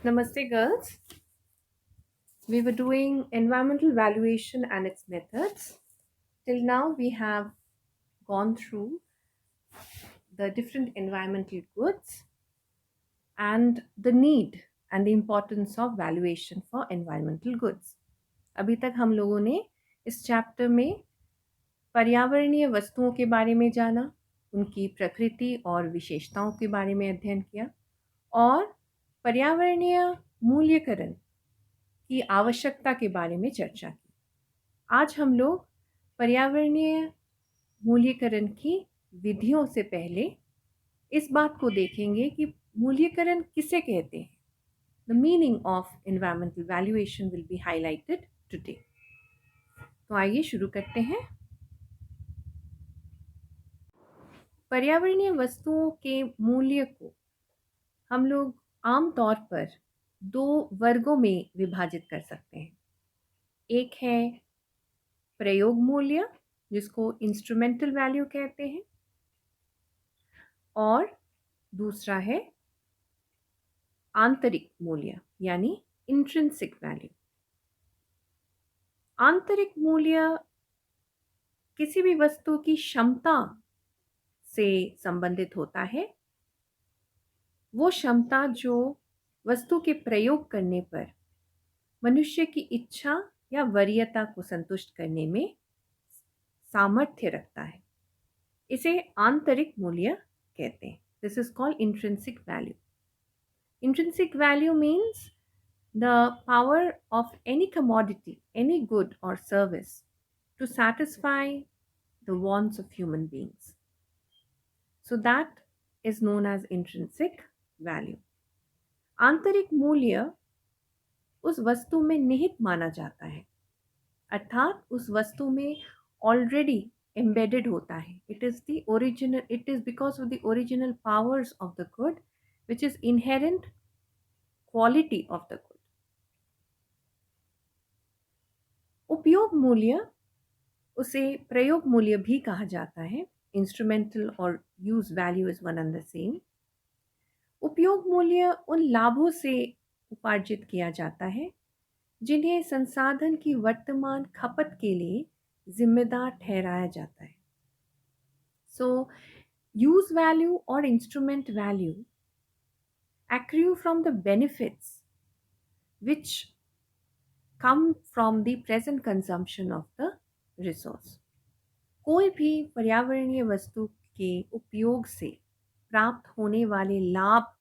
Namaste, girls. We were doing environmental valuation and its methods. Till now, we have gone through the different environmental goods and the need and the importance of valuation for environmental goods. अभी तक हम लोगों ने इस chapter में पर्यावरणीय वस्तुओं के बारे में जाना, उनकी प्रकृति और विशेषताओं के बारे में अध्ययन किया और पर्यावरणीय मूल्यकरण की आवश्यकता के बारे में चर्चा की। आज हम लोग पर्यावरणीय मूल्यकरण की विधियों से पहले इस बात को देखेंगे कि मूल्यकरण किसे कहते हैं। The meaning of environmental valuation will be highlighted today. तो आइए शुरू करते हैं। पर्यावरणीय वस्तुओं के मूल्य को हम लोग आमतौर पर दो वर्गों में विभाजित कर सकते हैं। एक है प्रयोग मूल्य, जिसको इंस्ट्रूमेंटल वैल्यू कहते हैं, और दूसरा है आंतरिक मूल्य यानी इंट्रिंसिक वैल्यू। आंतरिक मूल्य किसी भी वस्तु की क्षमता से संबंधित होता है। वो क्षमता जो वस्तु के प्रयोग करने पर मनुष्य की इच्छा या वरीयता को संतुष्ट करने में सामर्थ्य रखता है, इसे आंतरिक मूल्य कहते हैं। This is called intrinsic value. Intrinsic value means the power of any commodity, any good or service to satisfy the wants of human beings. So that is known as intrinsic value. आंतरिक मूल्य उस वस्तु में निहित माना जाता है, अर्थात उस वस्तु में ऑलरेडी embedded होता है। It is because of the original powers of the good which is inherent quality of the good. उपयोग मूल्य, उसे प्रयोग मूल्य भी कहा जाता है। इंस्ट्रूमेंटल और use value is one and the same. उपयोग मूल्य उन लाभों से उपार्जित किया जाता है जिन्हें संसाधन की वर्तमान खपत के लिए जिम्मेदार ठहराया जाता है। सो यूज वैल्यू और instrument value accrue from the benefits which come from the present consumption of the resource. कोई भी पर्यावरणीय वस्तु के उपयोग से प्राप्त होने वाले लाभ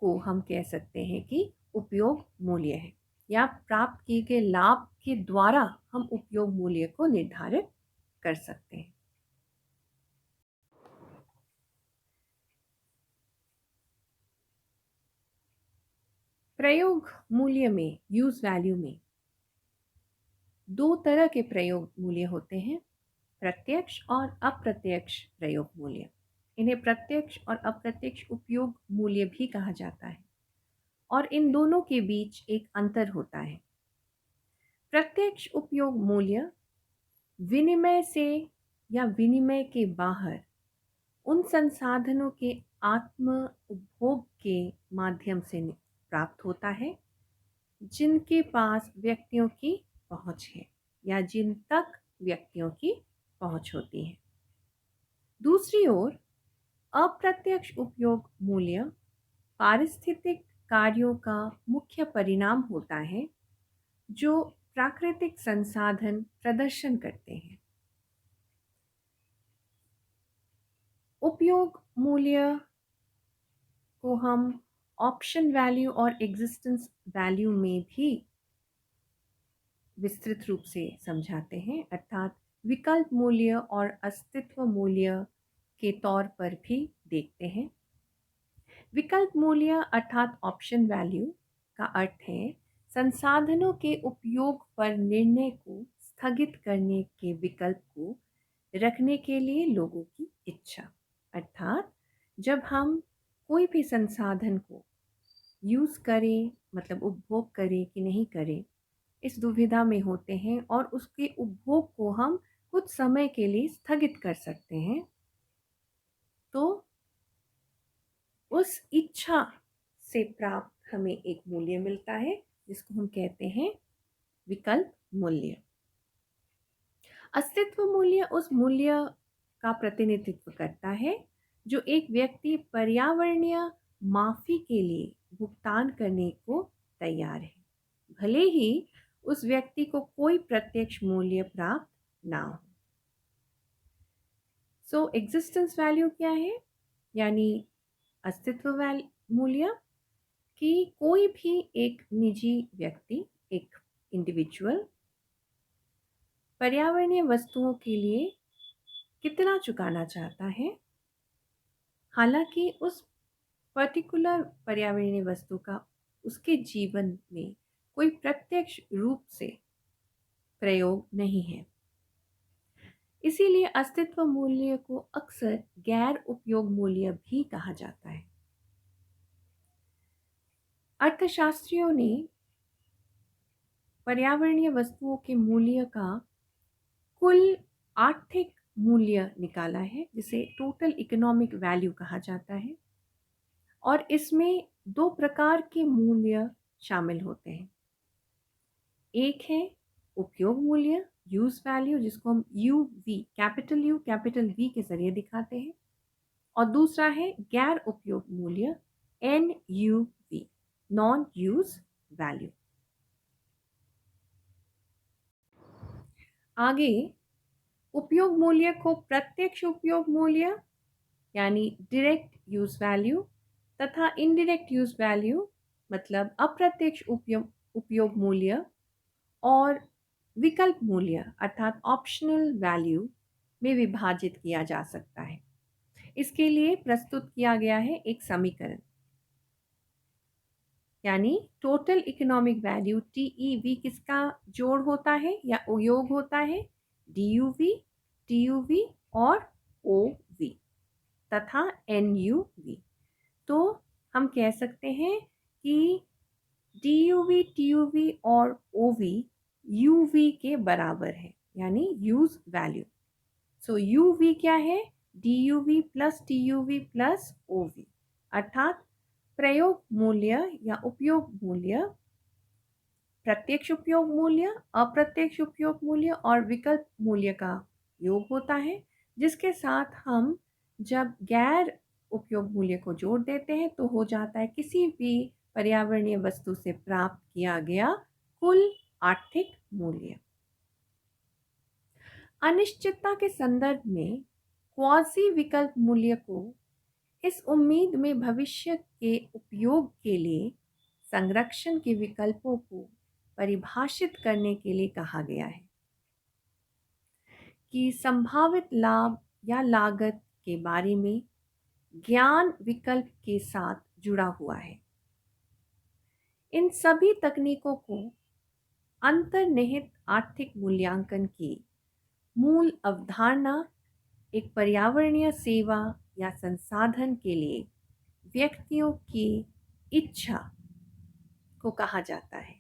को हम कह सकते हैं कि उपयोग मूल्य है, या प्राप्त किए गए लाभ के द्वारा हम उपयोग मूल्य को निर्धारित कर सकते हैं। प्रयोग मूल्य में, यूज वैल्यू में, दो तरह के प्रयोग मूल्य होते हैं, प्रत्यक्ष और अप्रत्यक्ष प्रयोग मूल्य। इन्हें प्रत्यक्ष और अप्रत्यक्ष उपयोग मूल्य भी कहा जाता है और इन दोनों के बीच एक अंतर होता है। प्रत्यक्ष उपयोग मूल्य विनिमय से या विनिमय के बाहर उन संसाधनों के आत्म उपभोग के माध्यम से प्राप्त होता है जिनके पास व्यक्तियों की पहुंच है या जिन तक व्यक्तियों की पहुंच होती है। दूसरी ओर अप्रत्यक्ष उपयोग मूल्य पारिस्थितिक कार्यों का मुख्य परिणाम होता है जो प्राकृतिक संसाधन प्रदर्शन करते हैं। उपयोग मूल्य को हम ऑप्शन वैल्यू और एग्जिस्टेंस वैल्यू में भी विस्तृत रूप से समझाते हैं, अर्थात विकल्प मूल्य और अस्तित्व मूल्य के तौर पर भी देखते हैं। विकल्प मूल्य अर्थात ऑप्शन वैल्यू का अर्थ है संसाधनों के उपयोग पर निर्णय को स्थगित करने के विकल्प को रखने के लिए लोगों की इच्छा। अर्थात जब हम कोई भी संसाधन को यूज़ करें, मतलब उपभोग करें कि नहीं करें, इस दुविधा में होते हैं और उसके उपभोग को हम कुछ समय के लिए स्थगित कर सकते हैं, तो उस इच्छा से प्राप्त हमें एक मूल्य मिलता है जिसको हम कहते हैं विकल्प मूल्य। अस्तित्व मूल्य उस मूल्य का प्रतिनिधित्व करता है जो एक व्यक्ति पर्यावरणीय माफी के लिए भुगतान करने को तैयार है, भले ही उस व्यक्ति को कोई प्रत्यक्ष मूल्य प्राप्त ना हो। सो एग्जिस्टेंस वैल्यू क्या है? यानी अस्तित्व मूल्य कि कोई भी एक निजी व्यक्ति, एक इंडिविजुअल पर्यावरणीय वस्तुओं के लिए कितना चुकाना चाहता है, हालांकि उस पर्टिकुलर पर्यावरणीय वस्तु का उसके जीवन में कोई प्रत्यक्ष रूप से प्रयोग नहीं है। इसीलिए अस्तित्व मूल्य को अक्सर गैर उपयोग मूल्य भी कहा जाता है। अर्थशास्त्रियों ने पर्यावरणीय वस्तुओं के मूल्य का कुल आर्थिक मूल्य निकाला है जिसे टोटल इकोनॉमिक वैल्यू कहा जाता है, और इसमें दो प्रकार के मूल्य शामिल होते हैं। एक है उपयोग मूल्य, यूज वैल्यू, जिसको हम UV, capital you capital V के जरिए दिखाते हैं, और दूसरा है गैर उपयोग मूल्य, NUV, नॉन यूज वैल्यू। आगे उपयोग मूल्य को प्रत्यक्ष उपयोग मूल्य यानी डायरेक्ट यूज वैल्यू तथा इनडायरेक्ट यूज वैल्यू मतलब अप्रत्यक्ष उपयोग मूल्य और विकल्प मूल्य अर्थात ऑप्शनल वैल्यू में विभाजित किया जा सकता है। इसके लिए प्रस्तुत किया गया है एक समीकरण, यानी टोटल इकोनॉमिक वैल्यू TEV किसका जोड़ होता है या योग होता है? DUV, TUV और OV तथा NUV। तो हम कह सकते हैं कि DUV, TUV और OV UV के बराबर है, यानी यूज वैल्यू। सो UV क्या है? DUV plus TUV plus OV अर्थात प्रयोग मूल्य या उपयोग मूल्य, प्रत्यक्ष उपयोग मूल्य, अप्रत्यक्ष उपयोग मूल्य और विकल्प मूल्य का योग होता है, जिसके साथ हम जब गैर उपयोग मूल्य को जोड़ देते हैं तो हो जाता है किसी भी पर्यावरणीय वस्तु से प्राप्त किया गया कुल आर्थिक मूल्य। अनिश्चितता के संदर्भ में क्वासी विकल्प मूल्य को इस उम्मीद में भविष्य के उपयोग के लिए संरक्षण के विकल्पों को परिभाषित करने के लिए कहा गया है कि संभावित लाभ या लागत के बारे में ज्ञान विकल्प के साथ जुड़ा हुआ है। इन सभी तकनीकों को अंतर्निहित आर्थिक मूल्यांकन की मूल अवधारणा एक पर्यावरणीय सेवा या संसाधन के लिए व्यक्तियों की इच्छा को कहा जाता है,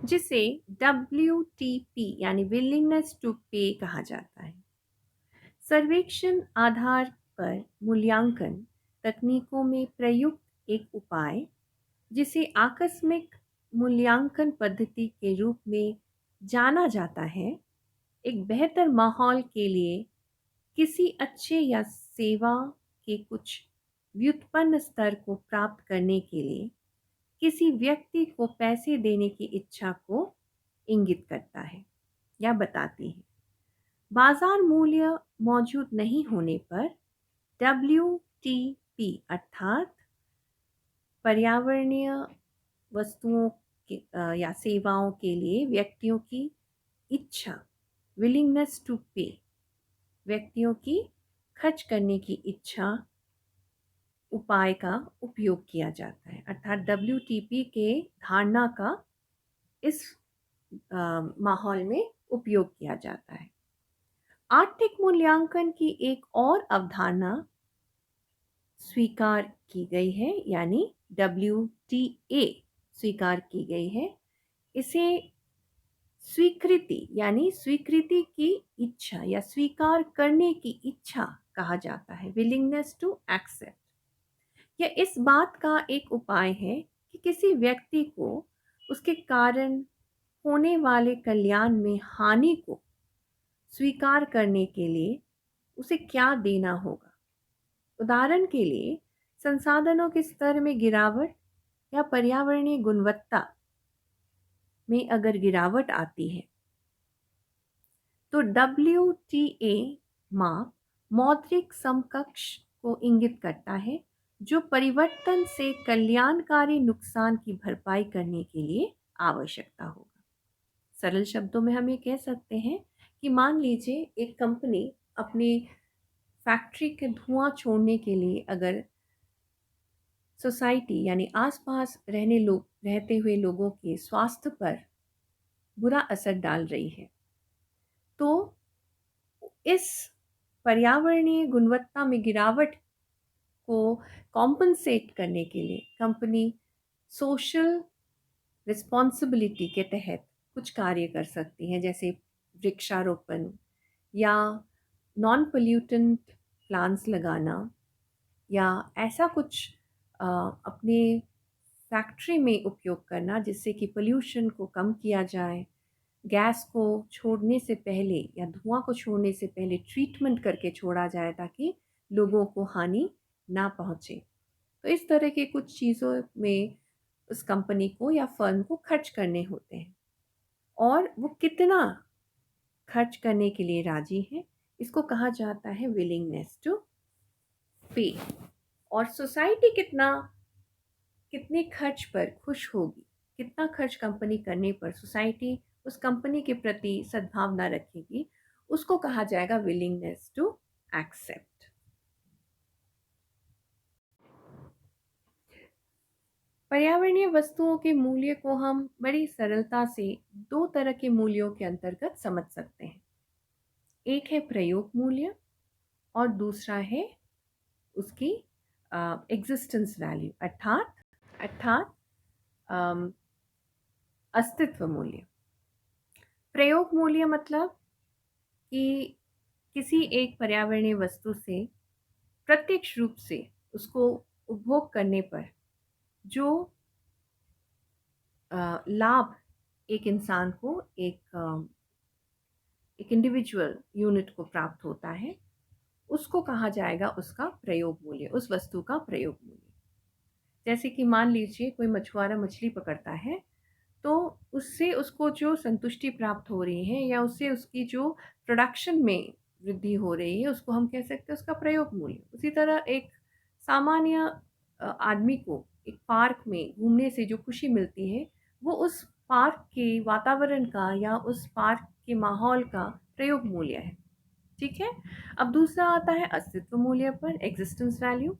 जिसे WTP यानी विलिंगनेस टू पे कहा जाता है। सर्वेक्षण आधार पर मूल्यांकन तकनीकों में प्रयुक्त एक उपाय, जिसे आकस्मिक मूल्यांकन पद्धति के रूप में जाना जाता है, एक बेहतर माहौल के लिए किसी अच्छे या सेवा के कुछ व्युत्पन्न स्तर को प्राप्त करने के लिए किसी व्यक्ति को पैसे देने की इच्छा को इंगित करता है या बताती है। बाजार मूल्य मौजूद नहीं होने पर WTP अर्थात पर्यावरणीय वस्तुओं के या सेवाओं के लिए व्यक्तियों की इच्छा, विलिंगनेस टू पे, व्यक्तियों की खर्च करने की इच्छा उपाय का उपयोग किया जाता है, अर्थात WTP के धारणा का इस माहौल में उपयोग किया जाता है। आर्थिक मूल्यांकन की एक और अवधारणा स्वीकार की गई है, यानी WTA स्वीकार की गई है। इसे स्वीकृति यानी स्वीकृति की इच्छा या स्वीकार करने की इच्छा कहा जाता है, विलिंगनेस टू एक्सेप्ट। यह इस बात का एक उपाय है कि किसी व्यक्ति को उसके कारण होने वाले कल्याण में हानि को स्वीकार करने के लिए उसे क्या देना होगा। उदाहरण के लिए, संसाधनों के स्तर में गिरावट या पर्यावरणीय गुणवत्ता में अगर गिरावट आती है तो WTA माप मौद्रिक समकक्ष को इंगित करता है जो परिवर्तन से कल्याणकारी नुकसान की भरपाई करने के लिए आवश्यकता होगा। सरल शब्दों में हम ये कह सकते हैं कि मान लीजिए एक कंपनी अपनी फैक्ट्री के धुआं छोड़ने के लिए अगर सोसाइटी यानी आसपास रहते हुए लोगों के स्वास्थ्य पर बुरा असर डाल रही है, तो इस पर्यावरणीय गुणवत्ता में गिरावट को कॉम्पनसेट करने के लिए कंपनी सोशल रिस्पॉन्सिबिलिटी के तहत कुछ कार्य कर सकती हैं, जैसे वृक्षारोपण या नॉन पोल्यूटेंट प्लांट्स लगाना, या ऐसा कुछ अपने फैक्ट्री में उपयोग करना जिससे कि पोल्यूशन को कम किया जाए, गैस को छोड़ने से पहले या धुआं को छोड़ने से पहले ट्रीटमेंट करके छोड़ा जाए ताकि लोगों को हानि ना पहुंचे। तो इस तरह के कुछ चीज़ों में उस कंपनी को या फर्म को खर्च करने होते हैं, और वो कितना खर्च करने के लिए राजी है, इसको कहा जाता है विलिंगनेस टू पे। और सोसाइटी कितने खर्च पर खुश होगी, कितना खर्च कंपनी करने पर सोसाइटी उस कंपनी के प्रति सद्भावना रखेगी, उसको कहा जाएगा विलिंगनेस टू एक्सेप्ट। पर्यावरणीय वस्तुओं के मूल्य को हम बड़ी सरलता से दो तरह के मूल्यों के अंतर्गत समझ सकते हैं। एक है प्रयोग मूल्य और दूसरा है उसकी एग्जिस्टेंस वैल्यू, अर्थात अस्तित्व मूल्य। प्रयोग मूल्य मतलब कि किसी एक पर्यावरणीय वस्तु से प्रत्यक्ष रूप से उसको उपभोग करने पर जो लाभ एक इंसान को, एक इंडिविजुअल यूनिट को प्राप्त होता है, उसको कहा जाएगा उसका प्रयोग मूल्य, उस वस्तु का प्रयोग मूल्य। जैसे कि मान लीजिए कोई मछुआरा मछली पकड़ता है, तो उससे उसको जो संतुष्टि प्राप्त हो रही है या उससे उसकी जो प्रोडक्शन में वृद्धि हो रही है, उसको हम कह सकते हैं उसका प्रयोग मूल्य। उसी तरह एक सामान्य आदमी को एक पार्क में घूमने से जो खुशी मिलती है, वो उस पार्क के वातावरण का या उस पार्क के माहौल का प्रयोग मूल्य है। ठीक है। अब दूसरा आता है अस्तित्व मूल्य पर, एग्जिस्टेंस वैल्यू।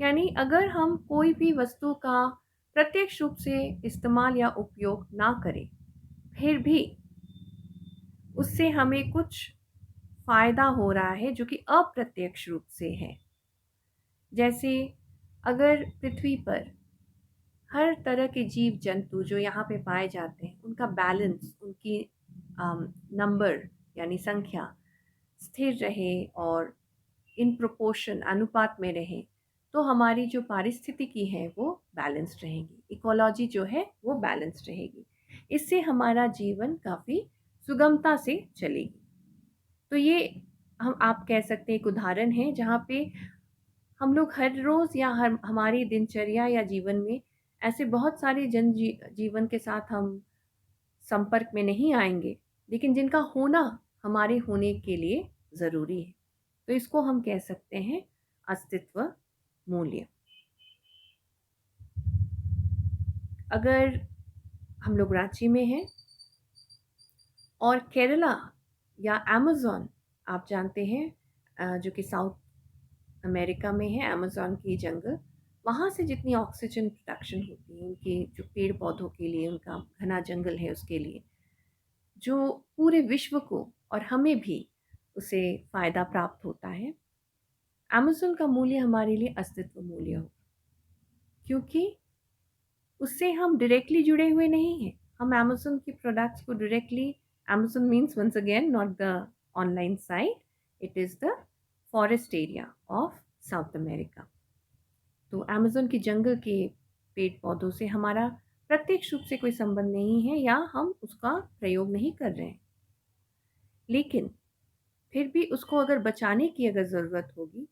यानी अगर हम कोई भी वस्तु का प्रत्यक्ष रूप से इस्तेमाल या उपयोग ना करें, फिर भी उससे हमें कुछ फायदा हो रहा है जो कि अप्रत्यक्ष रूप से है। जैसे अगर पृथ्वी पर हर तरह के जीव जंतु जो यहाँ पे पाए जाते हैं, उनका बैलेंस, उनकी नंबर यानी संख्या स्थिर रहे और इन प्रोपोर्शन, अनुपात में रहे, तो हमारी जो पारिस्थितिकी है वो बैलेंस्ड रहेगी, इकोलॉजी जो है वो बैलेंस्ड रहेगी। इससे हमारा जीवन काफ़ी सुगमता से चलेगी। तो ये आप कह सकते हैं एक उदाहरण है जहाँ पे हम लोग हर रोज़ या हर हमारी दिनचर्या या जीवन में ऐसे बहुत सारे जीवन के साथ हम संपर्क में नहीं आएंगे, लेकिन जिनका होना हमारे होने के लिए ज़रूरी है। तो इसको हम कह सकते हैं अस्तित्व मूल्य। अगर हम लोग रांची में हैं और केरला या अमेज़न, आप जानते हैं जो कि साउथ अमेरिका में है, अमेज़न की जंगल, वहाँ से जितनी ऑक्सीजन प्रोडक्शन होती है उनके जो पेड़ पौधों के लिए, उनका घना जंगल है उसके लिए, जो पूरे विश्व को और हमें भी उसे फ़ायदा प्राप्त होता है, अमेज़न का मूल्य हमारे लिए अस्तित्व मूल्य हो, क्योंकि उससे हम डायरेक्टली जुड़े हुए नहीं हैं। हम अमेज़न की प्रोडक्ट्स को directly, Amazon means once again not the online site, it is the forest area of South America. तो अमेज़न के जंगल के पेड़ पौधों से हमारा प्रत्यक्ष रूप से कोई संबंध नहीं है या हम उसका प्रयोग नहीं कर रहे हैं, लेकिन फिर भी उसको अगर बचाने की अगर ज़रूरत होगी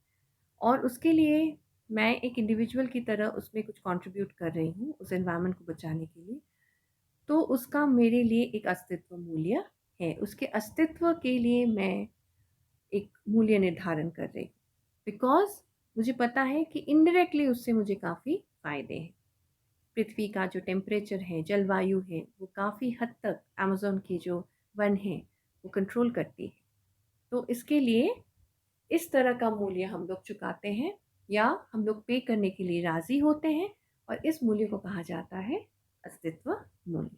और उसके लिए मैं एक इंडिविजुअल की तरह उसमें कुछ कंट्रीब्यूट कर रही हूँ उस एनवायरनमेंट को बचाने के लिए, तो उसका मेरे लिए एक अस्तित्व मूल्य है। उसके अस्तित्व के लिए मैं एक मूल्य निर्धारण कर रही हूँ, बिकॉज़ मुझे पता है कि इनडायरेक्टली उससे मुझे काफ़ी फ़ायदे हैं। पृथ्वी का जो टेम्परेचर है, जलवायु है, वो काफ़ी हद तक अमेज़न की जो वन है, वो कंट्रोल करती है। तो इसके लिए इस तरह का मूल्य हम लोग चुकाते हैं या हम लोग पे करने के लिए राज़ी होते हैं और इस मूल्य को कहा जाता है अस्तित्व मूल्य।